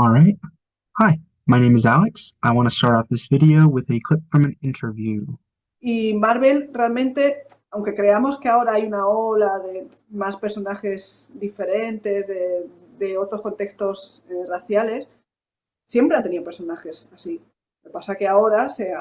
All right. Hi, my name is Alex. I want to start off this video with a clip from an interview. Y Marvel realmente, aunque creamos que ahora hay una ola de más personajes diferentes, de otros contextos raciales, siempre ha tenido personajes así. Lo que pasa es que ahora se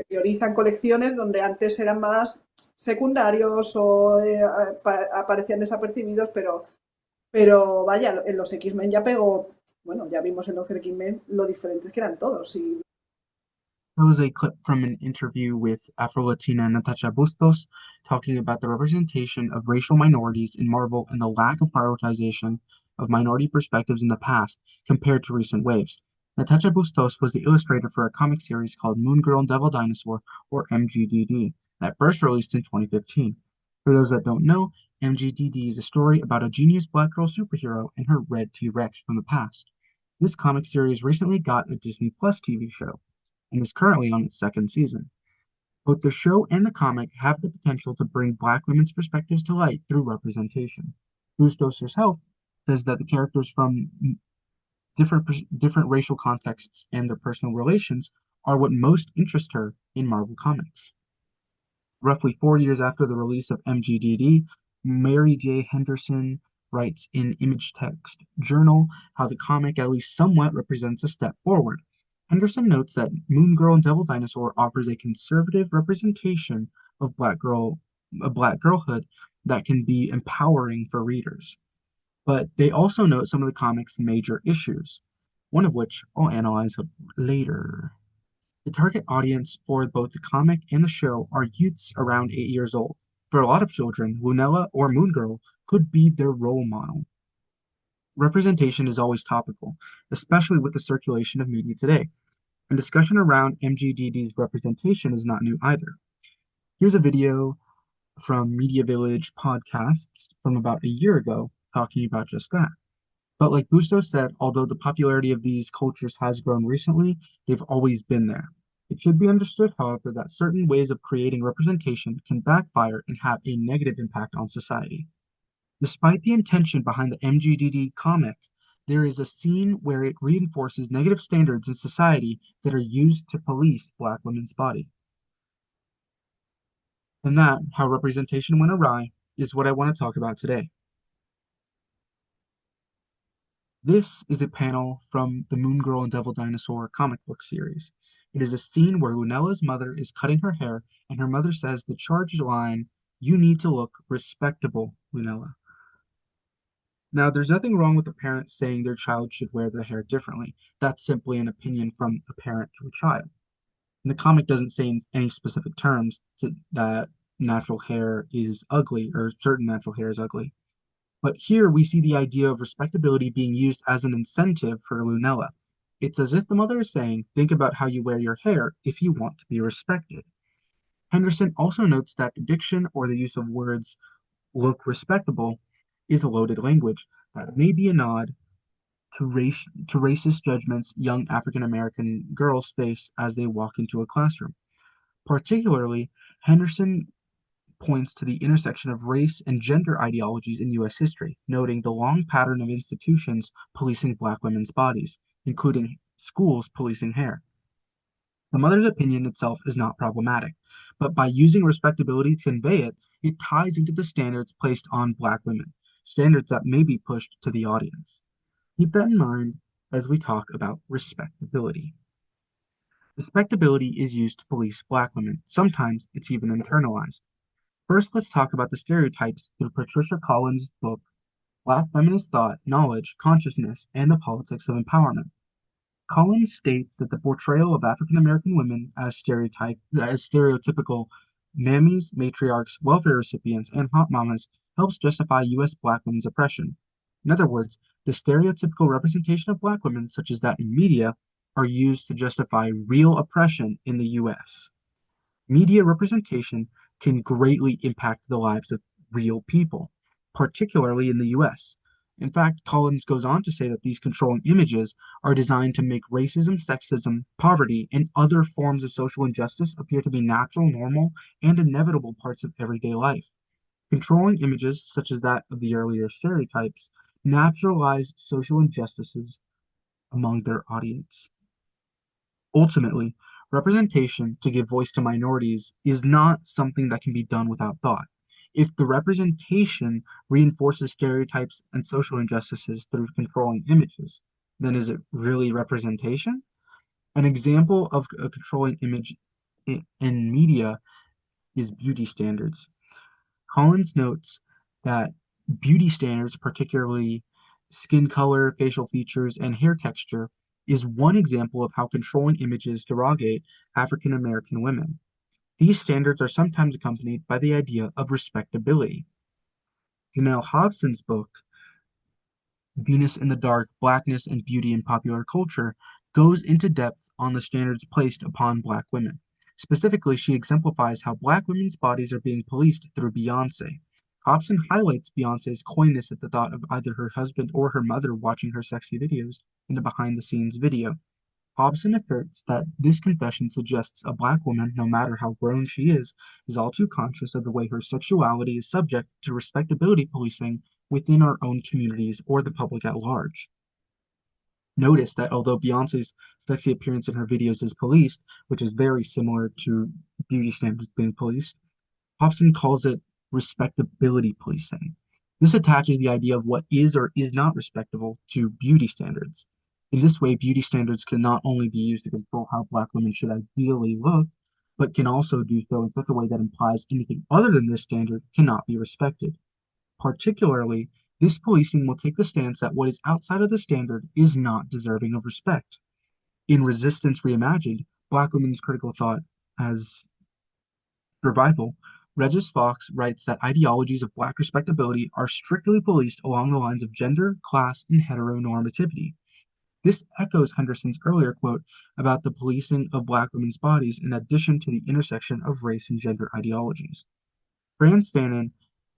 priorizan colecciones donde antes eran más secundarios o aparecían desapercibidos, pero vaya, en los X-Men ya pegó, bueno, ya vimos en los X-Men lo diferentes que eran todos. Y That was a clip from an interview with Afro-Latina NATACHA BUSTOS talking about the representation of racial minorities in Marvel and the lack of prioritization of minority perspectives in the past compared to recent waves. NATACHA BUSTOS was the illustrator for a comic series called Moon Girl and Devil Dinosaur, or MGDD, that first released in 2015. For those that don't know, MGDD is a story about a genius black girl superhero and her red T-Rex from the past. This comic series recently got a Disney Plus TV show and is currently on its second season. Both the show and the comic have the potential to bring Black women's perspectives to light through representation. Bustos herself says that the characters from different racial contexts and their personal relations are what most interest her in Marvel Comics. Roughly 4 years after the release of MGDD, Mary J. Henderson writes in Image Text Journal how the comic at least somewhat represents a step forward. Henderson notes that Moon Girl and Devil Dinosaur offers a conservative representation of black girlhood that can be empowering for readers. But they also note some of the comic's major issues, one of which I'll analyze later. The target audience for both the comic and the show are youths around 8 years old. For a lot of children, Lunella or Moon Girl could be their role model. Representation is always topical, especially with the circulation of media today, and discussion around MGDD's representation is not new either. Here's a video from Media Village podcasts from about a year ago talking about just that. But like Busto said, although the popularity of these cultures has grown recently, they've always been there. It should be understood, however, that certain ways of creating representation can backfire and have a negative impact on society. Despite the intention behind the MGDD comic, there is a scene where it reinforces negative standards in society that are used to police Black women's body. And that, how representation went awry, is what I want to talk about today. This is a panel from the Moon Girl and Devil Dinosaur comic book series. It is a scene where Lunella's mother is cutting her hair, and her mother says the charged line, "You need to look respectable, Lunella." Now, there's nothing wrong with a parent saying their child should wear their hair differently. That's simply an opinion from a parent to a child. And the comic doesn't say in any specific terms that natural hair is ugly or certain natural hair is ugly. But here we see the idea of respectability being used as an incentive for Lunella. It's as if the mother is saying, think about how you wear your hair if you want to be respected. Henderson also notes that the diction or the use of words look respectable is a loaded language that may be a nod to racist judgments young African American girls face as they walk into a classroom. Particularly, Henderson points to the intersection of race and gender ideologies in U.S. history, noting the long pattern of institutions policing Black women's bodies, including schools policing hair. The mother's opinion itself is not problematic, but by using respectability to convey it, it ties into the standards placed on Black women, standards that may be pushed to the audience. Keep that in mind as we talk about respectability. Respectability is used to police Black women. Sometimes it's even internalized. First, let's talk about the stereotypes through Patricia Collins' book, Black Feminist Thought, Knowledge, Consciousness, and the Politics of Empowerment. Collins states that the portrayal of African American women as stereotypical mammies, matriarchs, welfare recipients, and hot mamas helps justify U.S. Black women's oppression. In other words, the stereotypical representation of Black women, such as that in media, are used to justify real oppression in the U.S. Media representation can greatly impact the lives of real people, particularly in the US. In fact, Collins goes on to say that these controlling images are designed to make racism, sexism, poverty, and other forms of social injustice appear to be natural, normal, and inevitable parts of everyday life. Controlling images, such as that of the earlier stereotypes, naturalize social injustices among their audience. Ultimately, representation to give voice to minorities is not something that can be done without thought. If the representation reinforces stereotypes and social injustices through controlling images, then is it really representation? An example of a controlling image in media is beauty standards. Collins notes that beauty standards, particularly skin color, facial features, and hair texture, is one example of how controlling images derogate African American women. These standards are sometimes accompanied by the idea of respectability. Janelle Hobson's book, Venus in the Dark, Blackness and Beauty in Popular Culture, goes into depth on the standards placed upon Black women. Specifically, she exemplifies how Black women's bodies are being policed through Beyonce. Hobson highlights Beyonce's coyness at the thought of either her husband or her mother watching her sexy videos in a behind the scenes video. Hobson asserts that this confession suggests a Black woman, no matter how grown she is all too conscious of the way her sexuality is subject to respectability policing within our own communities or the public at large. Notice that although Beyonce's sexy appearance in her videos is policed, which is very similar to beauty standards being policed, Hobson calls it respectability policing. This attaches the idea of what is or is not respectable to beauty standards. In this way, beauty standards can not only be used to control how Black women should ideally look, but can also do so in such a way that implies anything other than this standard cannot be respected. Particularly, this policing will take the stance that what is outside of the standard is not deserving of respect. In Resistance Reimagined, Black women's critical thought as revival, Regis Fox writes that ideologies of Black respectability are strictly policed along the lines of gender, class, and heteronormativity. This echoes Henderson's earlier quote about the policing of Black women's bodies in addition to the intersection of race and gender ideologies. Franz Fanon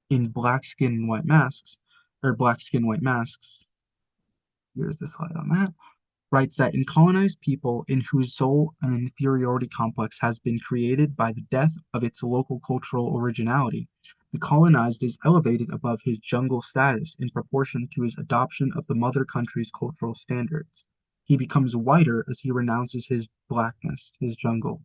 in Black Skin and White Masks, or Black Skin, White Masks, here's the slide on that, writes that in colonized people in whose soul an inferiority complex has been created by the death of its local cultural originality, the colonized is elevated above his jungle status in proportion to his adoption of the mother country's cultural standards. He becomes whiter as he renounces his blackness, his jungle.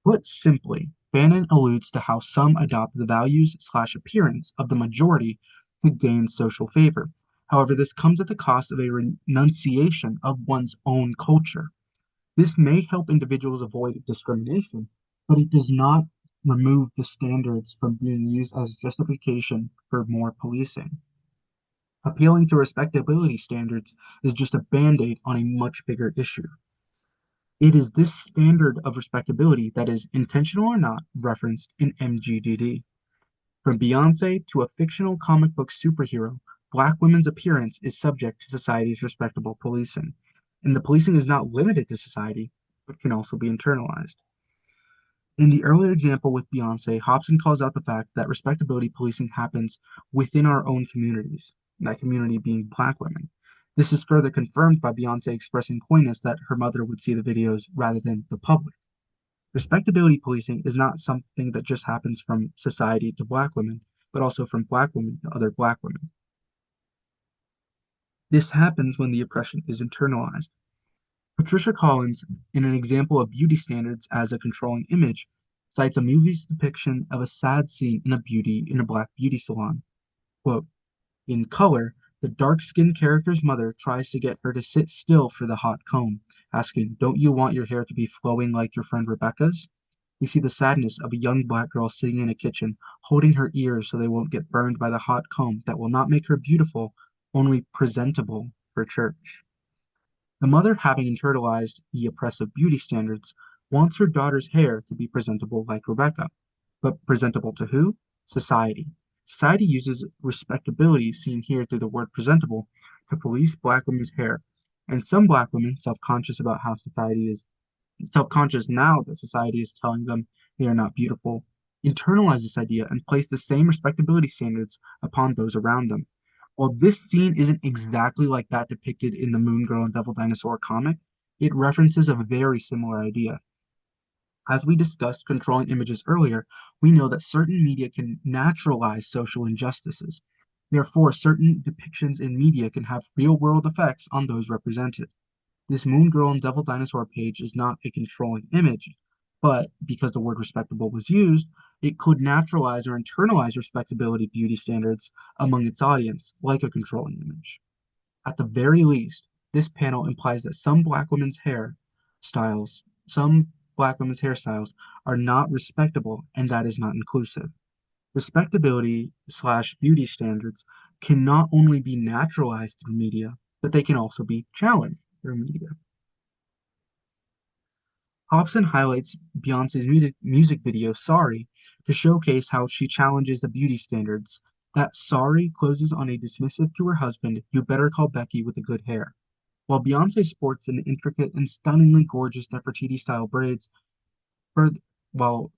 Put simply, Bannon alludes to how some adopt the values/appearance of the majority to gain social favor. However, this comes at the cost of a renunciation of one's own culture. This may help individuals avoid discrimination, but it does not remove the standards from being used as justification for more policing. Appealing to respectability standards is just a band-aid on a much bigger issue. It is this standard of respectability that is, intentional or not, referenced in MGDD. From Beyonce to a fictional comic book superhero, Black women's appearance is subject to society's respectable policing. And the policing is not limited to society, but can also be internalized. In the earlier example with Beyonce, Hobson calls out the fact that respectability policing happens within our own communities, that community being Black women. This is further confirmed by Beyonce expressing coyness that her mother would see the videos rather than the public. Respectability policing is not something that just happens from society to Black women, but also from Black women to other Black women. This happens when the oppression is internalized. Patricia Collins, in an example of beauty standards as a controlling image, cites a movie's depiction of a sad scene in a Black beauty salon. Quote, in Color, the dark-skinned character's mother tries to get her to sit still for the hot comb, asking, don't you want your hair to be flowing like your friend Rebecca's? We see the sadness of a young Black girl sitting in a kitchen, holding her ears so they won't get burned by the hot comb that will not make her beautiful, only presentable for church. The mother, having internalized the oppressive beauty standards, wants her daughter's hair to be presentable like Rebecca. But presentable to who? Society. Society uses respectability, seen here through the word presentable, to police Black women's hair. And some Black women, self-conscious now that society is telling them they are not beautiful, internalize this idea and place the same respectability standards upon those around them. While this scene isn't exactly like that depicted in the Moon Girl and Devil Dinosaur comic, it references a very similar idea. As we discussed controlling images earlier, we know that certain media can naturalize social injustices. Therefore, certain depictions in media can have real-world effects on those represented. This Moon Girl and Devil Dinosaur page is not a controlling image, but because the word respectable was used, it could naturalize or internalize respectability beauty standards among its audience, like a controlling image. At the very least, this panel implies that some black women's hairstyles are not respectable, and that is not inclusive. Respectability slash beauty standards can not only be naturalized through media, but they can also be challenged through media. Hobson highlights Beyonce's music video "Sorry" to showcase how she challenges the beauty standards. That "Sorry" closes on a dismissive to her husband, "You better call Becky with the good hair." While Beyonce sports an intricate and stunningly gorgeous Nefertiti-style braids, further, while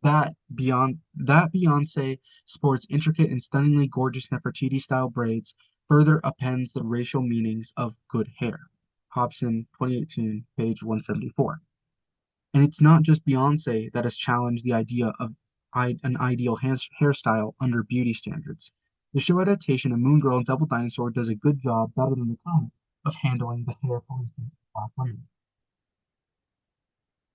that Beyonce sports intricate and stunningly gorgeous Nefertiti-style braids further upends the racial meanings of good hair. Hobson, 2018, page 174. And it's not just Beyonce that has challenged the idea of an ideal hairstyle under beauty standards. The show adaptation of Moon Girl and Devil Dinosaur does a good job, better than the comic, of handling the hair policing of Black women.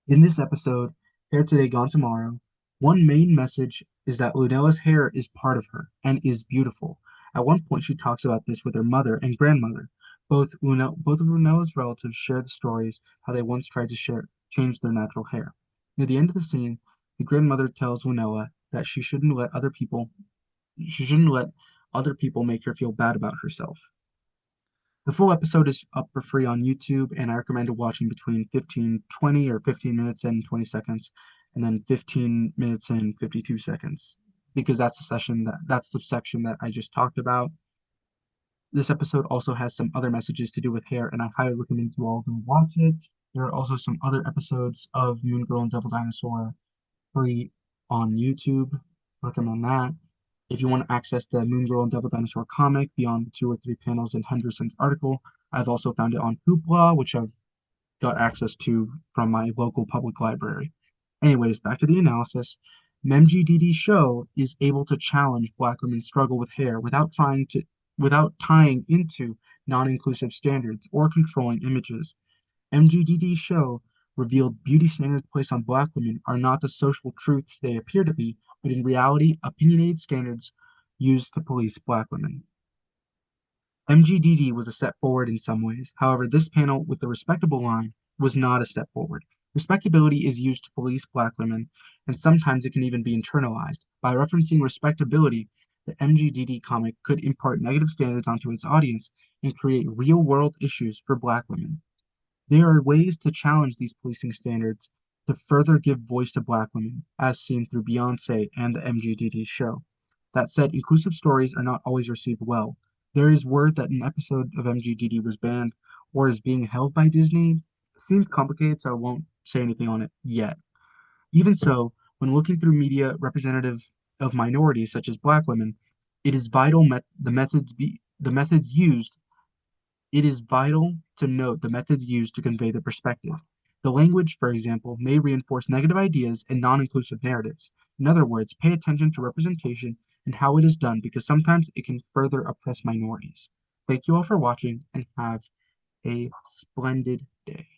In this episode, Hair Today, Gone Tomorrow, one main message is that Lunella's hair is part of her and is beautiful. At one point, she talks about this with her mother and grandmother. Both of Lunella's relatives share the stories how they once tried to change their natural hair. Near the end of the scene, the grandmother tells Lunella that she shouldn't let other people make her feel bad about herself. The full episode is up for free on YouTube, and I recommend watching between 15 minutes and 20 seconds, and then 15 minutes and 52 seconds, because that's the section that I just talked about. This episode also has some other messages to do with hair, and I highly recommend you all go watch it. There are also some other episodes of Moon Girl and Devil Dinosaur free on YouTube. Recommend that. If you want to access the Moon Girl and Devil Dinosaur comic beyond the 2 or 3 panels in Henderson's article, I've also found it on Hoopla, which I've got access to from my local public library. Anyways, back to the analysis. MGDD's show is able to challenge Black women's struggle with hair without tying into non-inclusive standards or controlling images. MGDD's show revealed beauty standards placed on Black women are not the social truths they appear to be, but in reality, opinionated standards used to police Black women. MGDD was a step forward in some ways. However, this panel with the respectable line was not a step forward. Respectability is used to police Black women, and sometimes it can even be internalized. By referencing respectability, the MGDD comic could impart negative standards onto its audience and create real-world issues for Black women. There are ways to challenge these policing standards to further give voice to Black women, as seen through Beyonce and the MGDD show. That said, inclusive stories are not always received well. There is word that an episode of MGDD was banned or is being held by Disney. It seems complicated, so I won't say anything on it yet. Even so, when looking through media representative of minorities such as Black women, it is vital to note the methods used to convey the perspective. The language, for example, may reinforce negative ideas and non-inclusive narratives. In other words, pay attention to representation and how it is done, because sometimes it can further oppress minorities. Thank you all for watching, and have a splendid day.